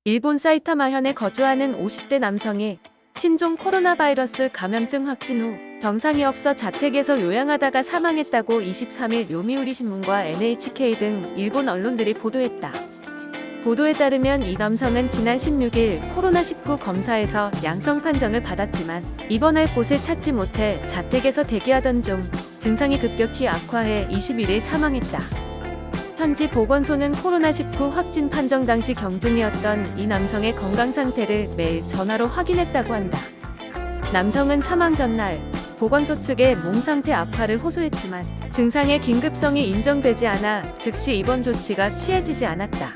일본 사이타마현에 거주하는 50대 남성이 신종 코로나 바이러스 감염증 확진 후 병상이 없어 자택에서 요양하다가 사망했다고 23일 요미우리 신문과 NHK 등 일본 언론들이 보도했다. 보도에 따르면 이 남성은 지난 16일 코로나19 검사에서 양성 판정을 받았지만 입원할 곳을 찾지 못해 자택에서 대기하던 중 증상이 급격히 악화해 21일 사망했다. 현지 보건소는 코로나19 확진 판정 당시 경증이었던 이 남성의 건강 상태를 매일 전화로 확인했다고 한다. 남성은 사망 전날 보건소 측에 몸 상태 악화를 호소했지만 증상의 긴급성이 인정되지 않아 즉시 입원 조치가 취해지지 않았다.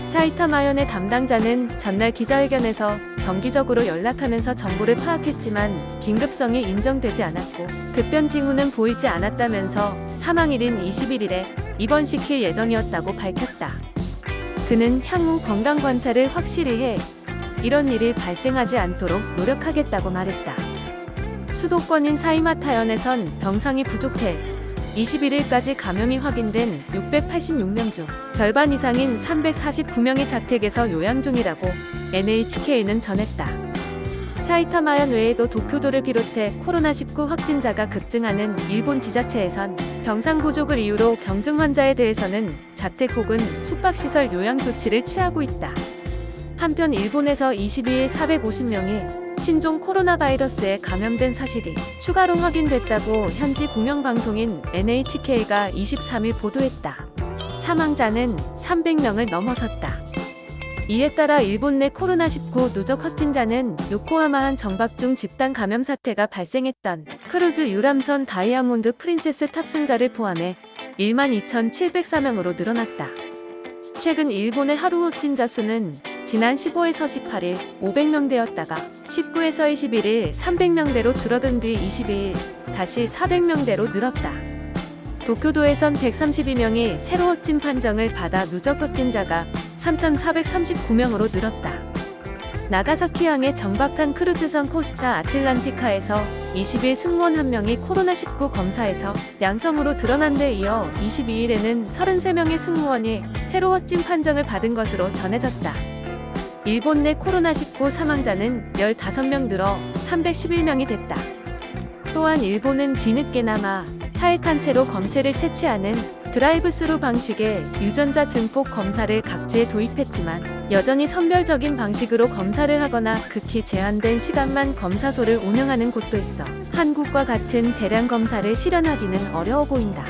사이타마현의 담당자는 전날 기자회견에서 정기적으로 연락하면서 정보를 파악했지만 긴급성이 인정되지 않았고 급변 징후는 보이지 않았다면서 사망일인 21일에 입원시킬 예정이었다고 밝혔다. 그는 향후 건강 관찰을 확실히 해 이런 일이 발생하지 않도록 노력하겠다고 말했다. 수도권인 사이마타현에선 병상이 부족해 21일까지 감염이 확인된 686명 중 절반 이상인 349명이 자택에서 요양 중이라고 NHK는 전했다. 사이타마현 외에도 도쿄도를 비롯해 코로나19 확진자가 급증하는 일본 지자체에선 병상 부족을 이유로 경증 환자에 대해서는 자택 혹은 숙박시설 요양 조치를 취하고 있다. 한편 일본에서 22일 450명이 신종 코로나 바이러스에 감염된 사실이 추가로 확인됐다고 현지 공영방송인 NHK가 23일 보도했다. 사망자는 300명을 넘어섰다. 이에 따라 일본 내 코로나19 누적 확진자는 요코하마한 정박 중 집단 감염 사태가 발생했던 크루즈 유람선 다이아몬드 프린세스 탑승자를 포함해 12,704명으로 늘어났다. 최근 일본의 하루 확진자 수는 지난 15에서 18일 500명대였다가 19에서 21일 300명대로 줄어든 뒤 22일 다시 400명대로 늘었다. 도쿄도에선 132명이 새로 확진 판정을 받아 누적 확진자가 3,439명으로 늘었다. 나가사키항에 정박한 크루즈선 코스타 아틀란티카에서 20일 승무원 1명이 코로나19 검사에서 양성으로 드러난 데 이어 22일에는 33명의 승무원이 새로 확진 판정을 받은 것으로 전해졌다. 일본 내 코로나19 사망자는 15명 늘어 311명이 됐다. 또한 일본은 뒤늦게나마 차에 탄 채로 검체를 채취하는 드라이브스루 방식의 유전자 증폭 검사를 각지에 도입했지만 여전히 선별적인 방식으로 검사를 하거나 극히 제한된 시간만 검사소를 운영하는 곳도 있어 한국과 같은 대량 검사를 실현하기는 어려워 보인다.